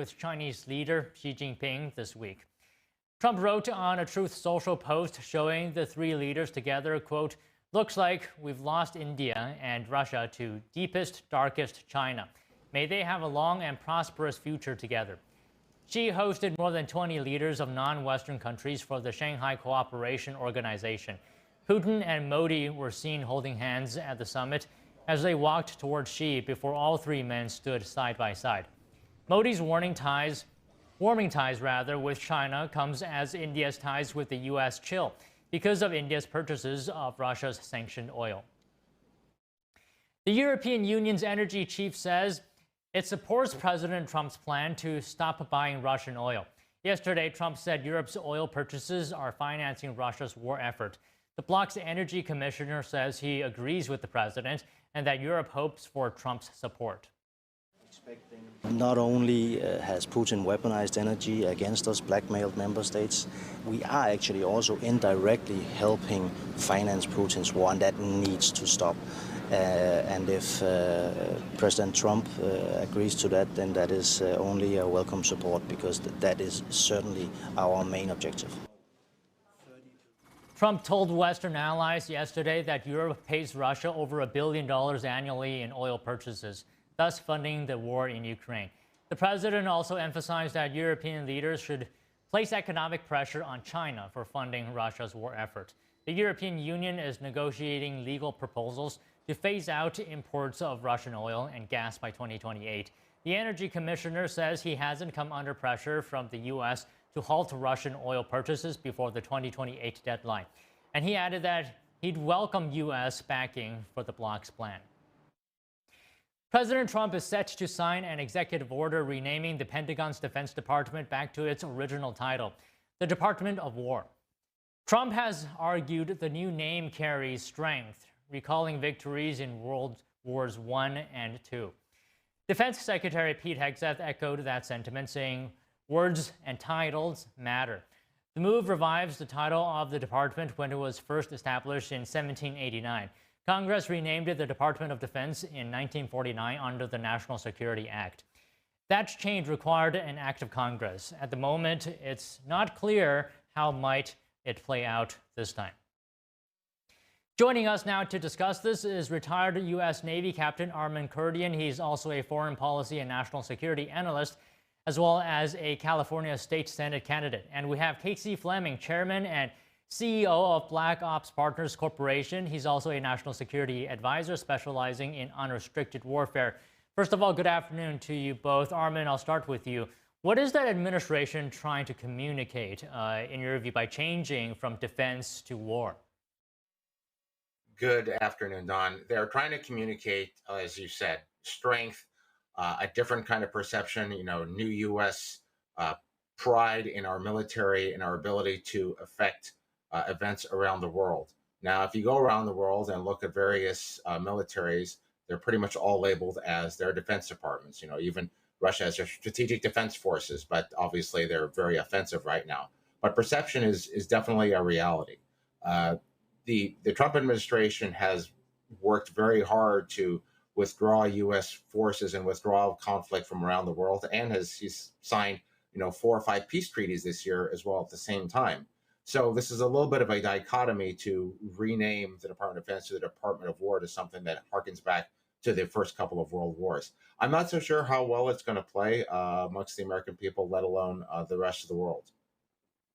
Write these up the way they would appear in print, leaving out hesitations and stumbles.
with Chinese leader Xi Jinping this week. Trump wrote on a Truth Social post showing the three leaders together, quote, "Looks like we've lost India and Russia to deepest, darkest China. May they have a long and prosperous future together." Xi hosted more than 20 leaders of non-Western countries for the Shanghai Cooperation Organization. Putin and Modi were seen holding hands at the summit as they walked towards Xi before all three men stood side by side. Modi's warming ties with China comes as India's ties with the U.S. chill because of India's purchases of Russia's sanctioned oil. The European Union's energy chief says it supports President Trump's plan to stop buying Russian oil. Yesterday, Trump said Europe's oil purchases are financing Russia's war effort. The bloc's energy commissioner says he agrees with the president and that Europe hopes for Trump's support. Not only has Putin weaponized energy against us, blackmailed member states, we are actually also indirectly helping finance Putin's war, and that needs to stop. And if President Trump agrees to that, then that is only a welcome support, because that is certainly our main objective. Trump told Western allies yesterday that Europe pays Russia over $1 billion annually in oil purchases, thus funding the war in Ukraine. The president also emphasized that European leaders should place economic pressure on China for funding Russia's war effort. The European Union is negotiating legal proposals to phase out imports of Russian oil and gas by 2028. The energy commissioner says he hasn't come under pressure from the U.S. to halt Russian oil purchases before the 2028 deadline. And he added that he'd welcome U.S. backing for the bloc's plan. President Trump is set to sign an executive order renaming the Pentagon's Defense Department back to its original title, the Department of War. Trump has argued the new name carries strength, recalling victories in World Wars I and II. Defense Secretary Pete Hegseth echoed that sentiment, saying words and titles matter. The move revives the title of the department when it was first established in 1789. Congress renamed it the Department of Defense in 1949 under the National Security Act. That change required an act of Congress. At the moment, it's not clear how might it play out this time. Joining us now to discuss this is retired U.S. Navy Captain Armen Kurdian. He's also a foreign policy and national security analyst, as well as a California State Senate candidate. And we have Casey Fleming, Chairman and CEO of Black Ops Partners Corporation. He's also a national security advisor specializing in unrestricted warfare. First of all, good afternoon to you both. Armen, I'll start with you. What is that administration trying to communicate, in your view, by changing from defense to war? Good afternoon, Don. They're trying to communicate, as you said, strength, a different kind of perception, new U.S. Pride in our military and our ability to affect events around the world. Now, if you go around the world and look at various militaries, they're pretty much all labeled as their defense departments. Even Russia has their strategic defense forces, but obviously they're very offensive right now. But perception is definitely a reality. The Trump administration has worked very hard to withdraw U.S. forces and withdraw conflict from around the world, and he's signed 4 or 5 peace treaties this year as well at the same time. So this is a little bit of a dichotomy to rename the Department of Defense to the Department of War, to something that harkens back to the first couple of world wars. I'm not so sure how well it's going to play amongst the American people, let alone the rest of the world.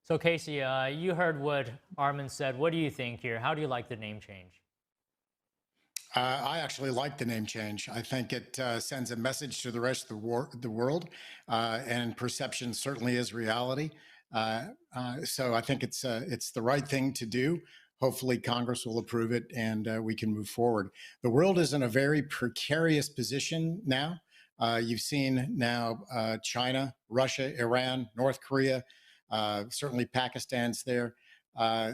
So Casey, you heard what Armen said. What do you think here? How do you like the name change? I actually like the name change. I think it sends a message to the rest of the world, and perception certainly is reality. So I think it's the right thing to do. Hopefully Congress will approve it and we can move forward. The world is in a very precarious position now. You've seen now China, Russia, Iran, North Korea, certainly Pakistan's there.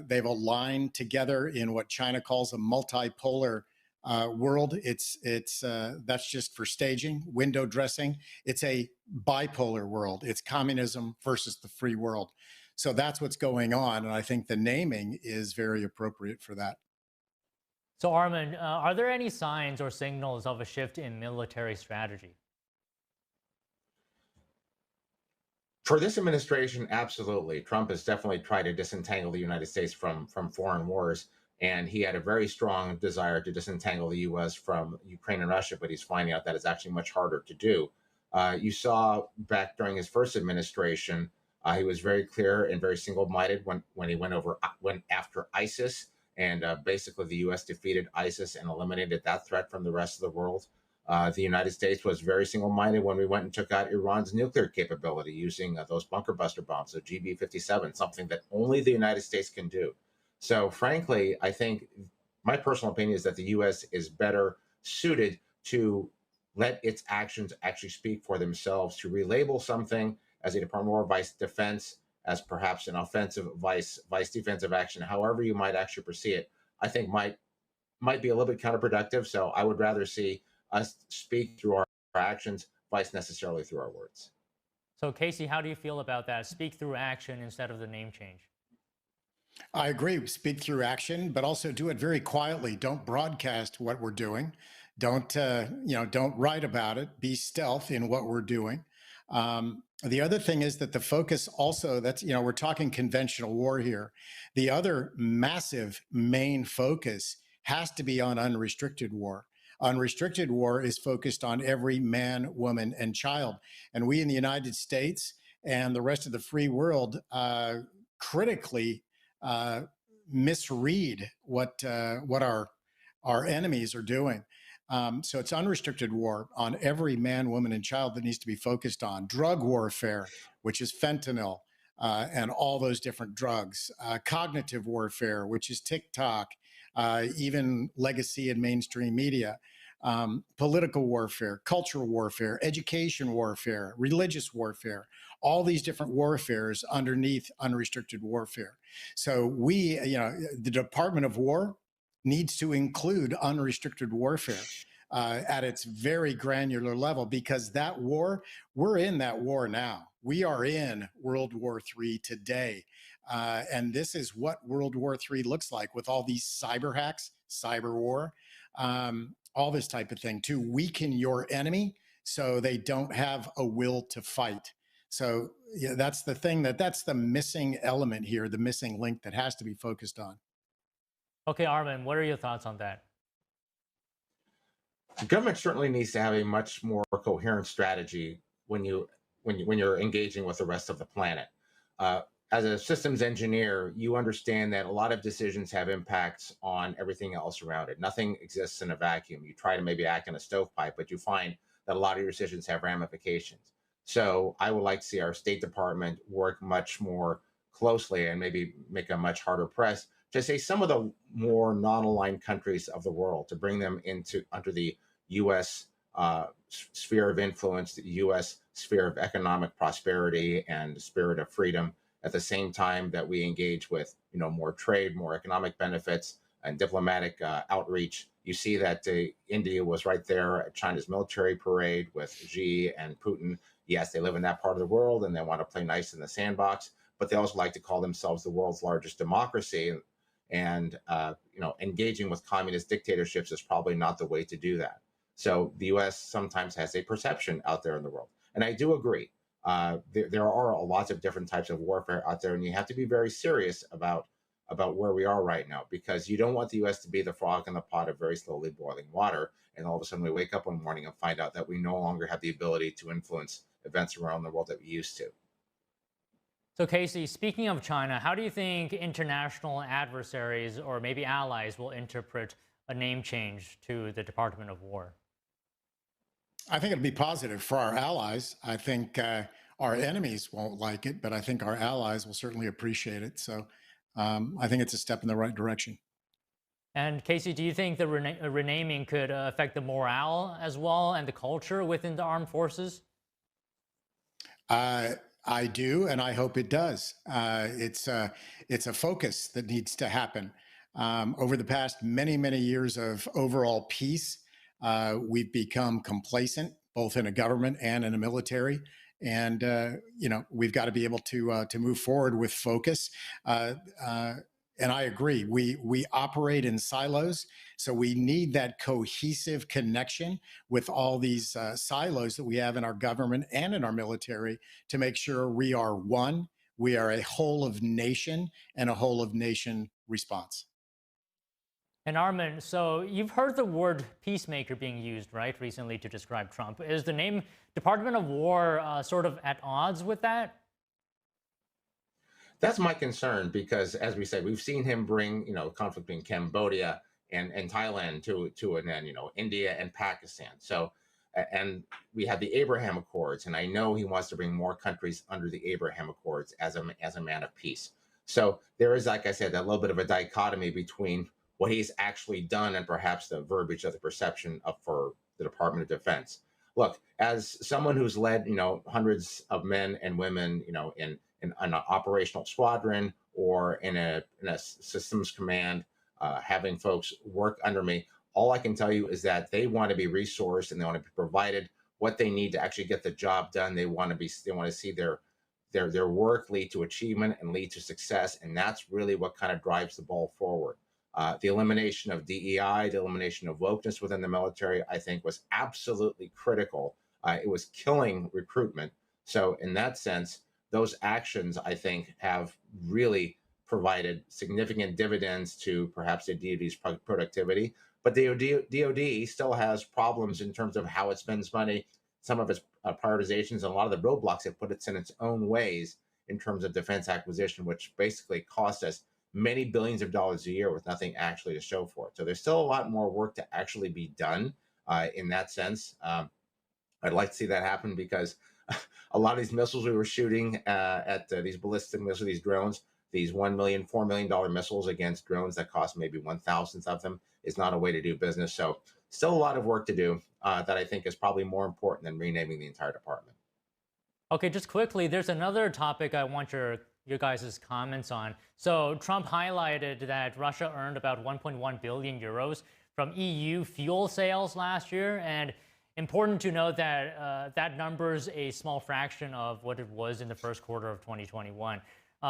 They've aligned together in what China calls a multipolar world. That's just for staging, window dressing. It's a bipolar world. It's communism versus the free world. So that's what's going on, and I think the naming is very appropriate for that. So Armen, are there any signs or signals of a shift in military strategy? For this administration, absolutely. Trump has definitely tried to disentangle the United States from foreign wars, and he had a very strong desire to disentangle the U.S. from Ukraine and Russia, but he's finding out that it's actually much harder to do. You saw back during his first administration, he was very clear and very single-minded when he went after ISIS, and basically the U.S. defeated ISIS and eliminated that threat from the rest of the world. The United States was very single-minded when we went and took out Iran's nuclear capability using those bunker buster bombs, the GB-57, something that only the United States can do. So frankly, I think my personal opinion is that the U.S. is better suited to let its actions actually speak for themselves, to relabel something as a Department of War vice defense, as perhaps an offensive vice defensive action, however you might actually perceive it, I think might be a little bit counterproductive. So I would rather see us speak through our actions, vice necessarily through our words. So Casey, how do you feel about that? Speak through action instead of the name change. I agree. Speak through action, but also do it very quietly. Don't broadcast what we're doing. Don't don't write about it. Be stealth in what we're doing. The other thing is that the focus also, that's, we're talking conventional war here. The other massive main focus has to be on unrestricted war. Unrestricted war is focused on every man, woman, and child. And we in the United States and the rest of the free world critically misread what our enemies are doing. So it's unrestricted war on every man, woman, and child that needs to be focused on. Drug warfare, which is fentanyl and all those different drugs. Cognitive warfare, which is TikTok, even legacy and mainstream media. Political warfare, cultural warfare, education warfare, religious warfare, all these different warfares underneath unrestricted warfare. So we, the Department of War needs to include unrestricted warfare at its very granular level, because that war, we're in that war now. We are in World War III today. And this is what World War III looks like, with all these cyber hacks, cyber war, all this type of thing to weaken your enemy so they don't have a will to fight. So yeah, that's the thing, that's the missing element here, the missing link that has to be focused on. Okay, Armin, what are your thoughts on that? The government certainly needs to have a much more coherent strategy when you're engaging with the rest of the planet. As a systems engineer, you understand that a lot of decisions have impacts on everything else around it. Nothing exists in a vacuum. You try to maybe act in a stovepipe, but you find that a lot of your decisions have ramifications. So I would like to see our State Department work much more closely and maybe make a much harder press to say some of the more non-aligned countries of the world, to bring them under the U.S. Sphere of influence, the U.S. sphere of economic prosperity and spirit of freedom, at the same time that we engage with, more trade, more economic benefits, and diplomatic outreach. You see that India was right there at China's military parade with Xi and Putin. Yes, they live in that part of the world and they want to play nice in the sandbox, but they also like to call themselves the world's largest democracy. And engaging with communist dictatorships is probably not the way to do that. So the U.S. sometimes has a perception out there in the world, and I do agree. There are lots of different types of warfare out there, and you have to be very serious about where we are right now, because you don't want the U.S. to be the frog in the pot of very slowly boiling water, and all of a sudden we wake up one morning and find out that we no longer have the ability to influence events around the world that we used to. So Casey, speaking of China, how do you think international adversaries or maybe allies will interpret a name change to the Department of War? I think it'll be positive for our allies. I think our enemies won't like it, but I think our allies will certainly appreciate it. So I think it's a step in the right direction. And Casey, do you think the renaming could affect the morale as well and the culture within the armed forces? I do, and I hope it does. It's a focus that needs to happen. Over the past many years of overall peace, we've become complacent, both in a government and in a military. And we've got to be able to move forward with focus. And I agree, we operate in silos, so we need that cohesive connection with all these silos that we have in our government and in our military to make sure we are one, we are a whole of nation and a whole of nation response. And Armin, so you've heard the word peacemaker being used, right, recently to describe Trump. Is the name Department of War sort of at odds with that? That's my concern because, as we said, we've seen him bring, conflict in Cambodia and Thailand to an end, India and Pakistan. So, and we have the Abraham Accords, and I know he wants to bring more countries under the Abraham Accords as a man of peace. So there is, like I said, a little bit of a dichotomy between what he's actually done and perhaps the verbiage of the perception for the Department of Defense. Look, as someone who's led, hundreds of men and women, in an operational squadron or in a systems command, having folks work under me, all I can tell you is that they want to be resourced and they want to be provided what they need to actually get the job done. They want to see their work lead to achievement and lead to success, and that's really what kind of drives the ball forward. The elimination of DEI, the elimination of wokeness within the military, I think was absolutely critical. It was killing recruitment. So in that sense, those actions, I think, have really provided significant dividends to perhaps the DoD's productivity. But the DoD still has problems in terms of how it spends money, some of its prioritizations, and a lot of the roadblocks it puts in its own ways in terms of defense acquisition, which basically cost us many billions of dollars a year with nothing actually to show for it. So there's still a lot more work to actually be done in that sense. I'd like to see that happen because a lot of these missiles we were shooting at these ballistic missiles, these drones, these $1 million, $4 million missiles against drones that cost maybe 1,000th of them is not a way to do business. So still a lot of work to do that I think is probably more important than renaming the entire department. Okay, just quickly, there's another topic I want your guys' comments on. So Trump highlighted that Russia earned about 1.1 billion euros from EU fuel sales last year. And important to note that that number's a small fraction of what it was in the first quarter of 2021.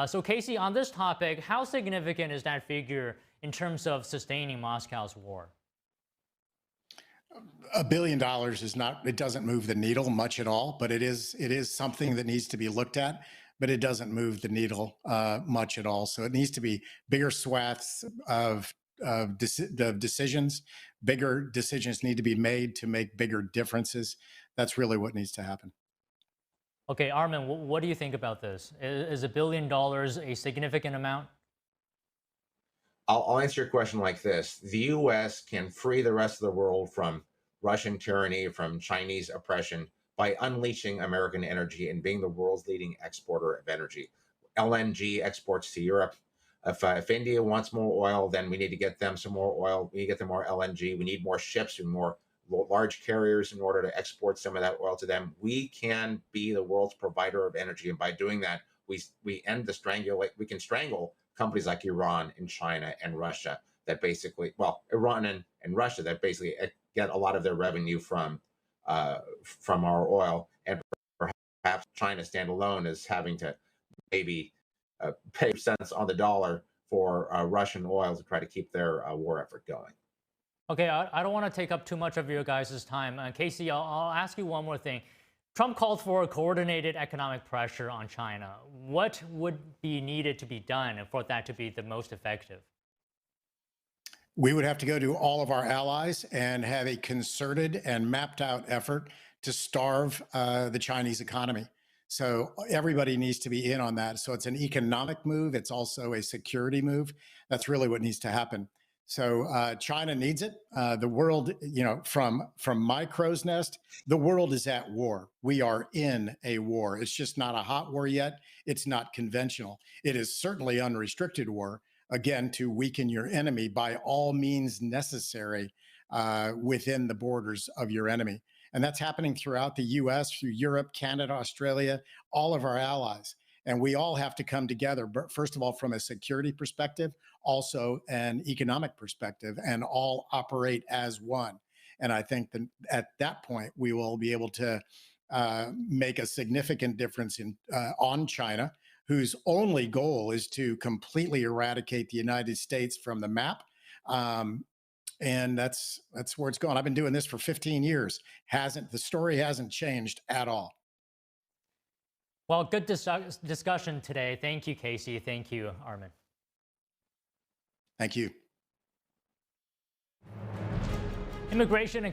So Casey, on this topic, how significant is that figure in terms of sustaining Moscow's war? $1 billion is not, it doesn't move the needle much at all, but it is something that needs to be looked at, but it doesn't move the needle much at all. So it needs to be bigger swaths of decisions. Bigger decisions need to be made to make bigger differences. That's really what needs to happen. Okay, Armin, what do you think about this? Is $1 billion a significant amount? I'll answer your question like this. The U.S. can free the rest of the world from Russian tyranny, from Chinese oppression, by unleashing American energy and being the world's leading exporter of energy. LNG exports to Europe. If India wants more oil, then we need to get them some more oil. We need to get them more LNG. We need more ships and more large carriers in order to export some of that oil to them. We can be the world's provider of energy, and by doing that, we end the strangulate. We can strangle companies like Iran and China and Russia that basically, well, Iran and Russia that basically get a lot of their revenue from our oil, and perhaps China standalone is having to maybe pay cents on the dollar for Russian oil to try to keep their war effort going. Okay, I don't want to take up too much of your guys' time. Casey, I'll ask you one more thing. Trump called for coordinated economic pressure on China. What would be needed to be done for that to be the most effective? We would have to go to all of our allies and have a concerted and mapped out effort to starve the Chinese economy. So everybody needs to be in on that. So it's an economic move. It's also a security move. That's really what needs to happen. So China needs it. The world, from my crow's nest, the world is at war. We are in a war. It's just not a hot war yet. It's not conventional. It is certainly unrestricted war, again, to weaken your enemy by all means necessary within the borders of your enemy. And that's happening throughout the US, through Europe, Canada, Australia, all of our allies. And we all have to come together, but first of all, from a security perspective, also an economic perspective, and all operate as one. And I think that at that point, we will be able to make a significant difference on China, whose only goal is to completely eradicate the United States from the map. And that's where it's going. I've been doing this for 15 years. The story hasn't changed at all. Well, good discussion today. Thank you, Casey. Thank you, Armin. Thank you. Immigration and